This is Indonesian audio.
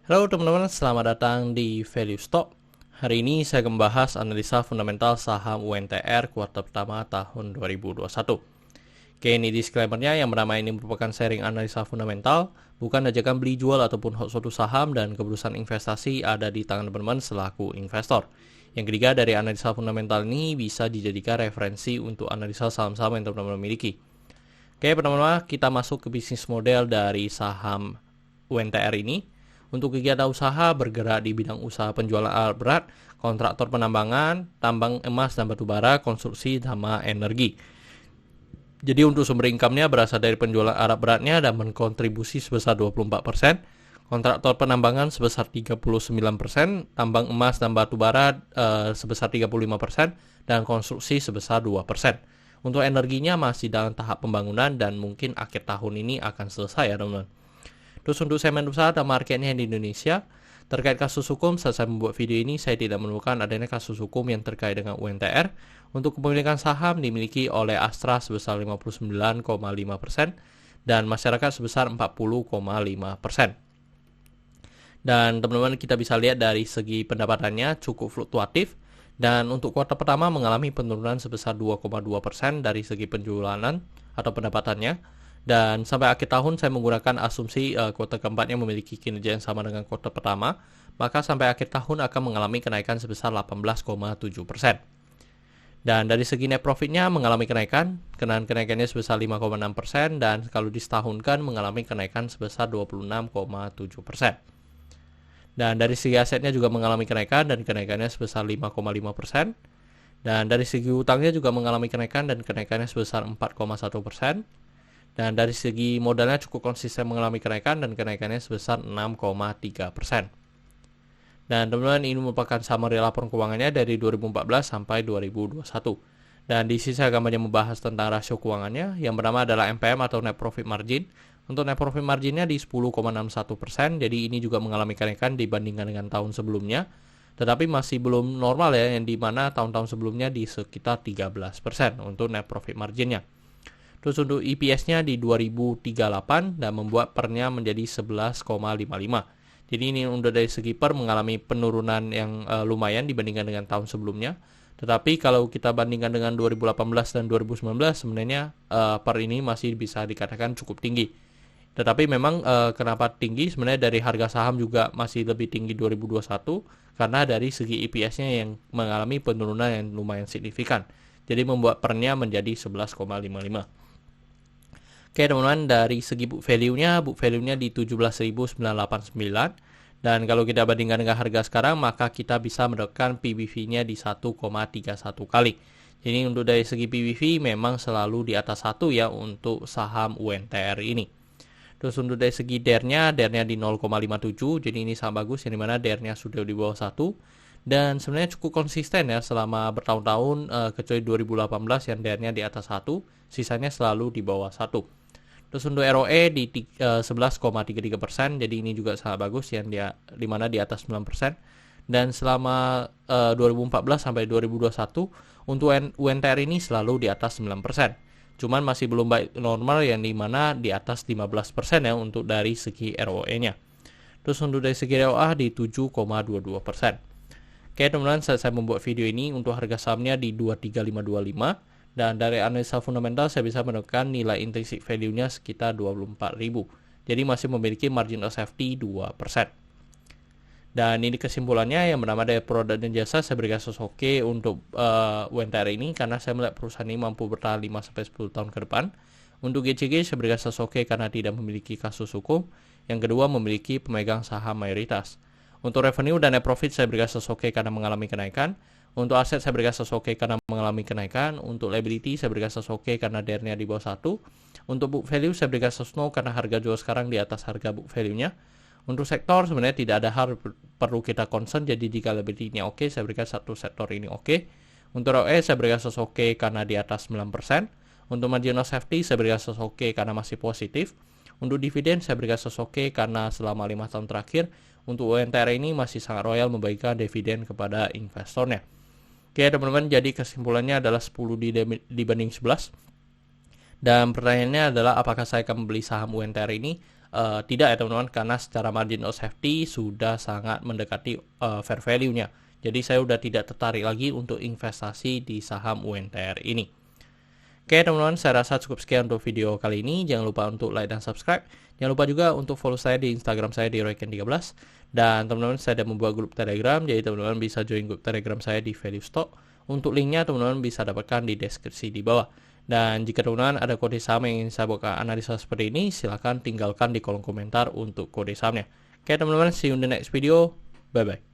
Halo teman-teman, selamat datang di Value Stock. Hari ini saya akan membahas analisa fundamental saham UNTR kuartal pertama tahun 2021. Oke, ini disclaimer-nya yang pertama ini merupakan sharing analisa fundamental, bukan ajakan beli jual ataupun suatu saham dan keputusan investasi ada di tangan teman-teman selaku investor. Yang ketiga, dari analisa fundamental ini bisa dijadikan referensi untuk analisa saham-saham yang teman-teman miliki. Oke, pertama-tama kita masuk ke bisnis model dari saham UNTR ini. Untuk kegiatan usaha bergerak di bidang usaha penjualan alat berat, kontraktor penambangan, tambang emas dan batu bara, konstruksi, sama energi. Jadi untuk sumber income-nya berasal dari penjualan alat beratnya dan mengkontribusi sebesar 24%, kontraktor penambangan sebesar 39%, tambang emas dan batu bara sebesar 35%, dan konstruksi sebesar 2%. Untuk energinya masih dalam tahap pembangunan dan mungkin akhir tahun ini akan selesai ya teman-teman. Terus untuk segmen usaha dan marketnya di Indonesia, terkait kasus hukum, saat saya membuat video ini, saya tidak menemukan adanya kasus hukum yang terkait dengan UNTR. Untuk kepemilikan saham dimiliki oleh Astra sebesar 59,5% dan masyarakat sebesar 40,5%. Dan teman-teman kita bisa lihat dari segi pendapatannya cukup fluktuatif. Dan untuk kuartal pertama mengalami penurunan sebesar 2,2% dari segi penjualan atau pendapatannya. Dan sampai akhir tahun saya menggunakan asumsi kuartal keempatnya memiliki kinerja yang sama dengan kuartal pertama, maka sampai akhir tahun akan mengalami kenaikan sebesar 18,7%. Dan dari segi net profitnya mengalami kenaikannya sebesar 5,6% dan kalau disetahunkan mengalami kenaikan sebesar 26,7%. Dan dari segi asetnya juga mengalami kenaikan dan kenaikannya sebesar 5,5%. Dan dari segi utangnya juga mengalami kenaikan dan kenaikannya sebesar 4,1%. Dan dari segi modalnya cukup konsisten mengalami kenaikan dan kenaikannya sebesar 6,3%. Dan teman-teman ini merupakan summary laporan keuangannya dari 2014 sampai 2021. Dan di sini saya akan banyak membahas tentang rasio keuangannya. Yang pertama adalah NPM atau Net Profit Margin. Untuk Net Profit Marginnya di 10,61%, jadi ini juga mengalami kenaikan dibandingkan dengan tahun sebelumnya. Tetapi masih belum normal ya, yang dimana tahun-tahun sebelumnya di sekitar 13% untuk Net Profit Marginnya. Terus untuk EPS-nya di 2038 dan membuat pernya menjadi 11,55. Jadi ini untuk dari segi per mengalami penurunan yang lumayan dibandingkan dengan tahun sebelumnya. Tetapi kalau kita bandingkan dengan 2018 dan 2019 sebenarnya per ini masih bisa dikatakan cukup tinggi. Tetapi memang kenapa tinggi sebenarnya dari harga saham juga masih lebih tinggi 2021 karena dari segi EPS-nya yang mengalami penurunan yang lumayan signifikan. Jadi membuat pernya menjadi 11,55. Oke teman-teman, dari segi book value-nya di 17.989 dan kalau kita bandingkan dengan harga sekarang maka kita bisa mendapatkan PBV-nya di 1,31 kali. Jadi untuk dari segi PBV memang selalu di atas 1 ya untuk saham UNTR ini. Terus untuk dari segi DER-nya di 0,57, jadi ini sangat bagus yang dimana DER-nya sudah di bawah 1 dan sebenarnya cukup konsisten ya selama bertahun-tahun kecuali 2018 yang DER-nya di atas 1, sisanya selalu di bawah 1. Terus untuk ROE di 11,33%, jadi ini juga sangat bagus yang dia di mana di atas 9%. Dan selama 2014 sampai 2021 untuk UNTR ini selalu di atas 9%. Cuman masih belum baik normal yang di mana di atas 15% ya untuk dari segi ROE-nya. Terus untuk dari segi ROA di 7,22%. Oke teman-teman, saya membuat video ini untuk harga sahamnya di 23525. Dan dari analisa fundamental saya bisa menemukan nilai intrinsic value-nya sekitar 24.000. Jadi masih memiliki margin of safety 2%. Dan ini kesimpulannya yang bernama dari produk dan jasa saya berikan oke untuk UNTR ini karena saya melihat perusahaan ini mampu bertahan 5-10 tahun ke depan. Untuk GCG saya berikan oke karena tidak memiliki kasus hukum. Yang kedua memiliki pemegang saham mayoritas. Untuk revenue dan net profit saya berikan oke karena mengalami kenaikan. Untuk aset saya berikan oke karena mengalami kenaikan. Untuk liability saya berikan oke karena DER-nya di bawah 1. Untuk book value saya berikan no karena harga jual sekarang di atas harga book value-nya. Untuk sektor sebenarnya tidak ada hal perlu kita concern, jadi jika liability-nya oke, saya berikan satu sektor ini oke. Untuk ROE saya berikan oke karena di atas 9%. Untuk margin of safety saya berikan oke karena masih positif. Untuk dividen saya berikan oke karena selama 5 tahun terakhir untuk UNTR ini masih sangat royal membagikan dividen kepada investornya. Oke teman-teman, jadi kesimpulannya adalah 10 dibanding 11. Dan pertanyaannya adalah apakah saya akan membeli saham UNTR ini? Tidak ya teman-teman, karena secara margin of safety sudah sangat mendekati fair value-nya. Jadi saya sudah tidak tertarik lagi untuk investasi di saham UNTR ini. Oke teman-teman, saya rasa cukup sekian untuk video kali ini. Jangan lupa untuk like dan subscribe. Jangan lupa juga untuk follow saya di Instagram saya di royken13. Dan teman-teman, saya ada membuat grup Telegram, jadi teman-teman bisa join grup Telegram saya di Value Stock. Untuk linknya teman-teman bisa dapatkan di deskripsi di bawah. Dan jika teman-teman ada kode saham yang ingin saya buat analisa seperti ini, silahkan tinggalkan di kolom komentar untuk kode sahamnya. Oke teman-teman, see you in the next video. Bye-bye.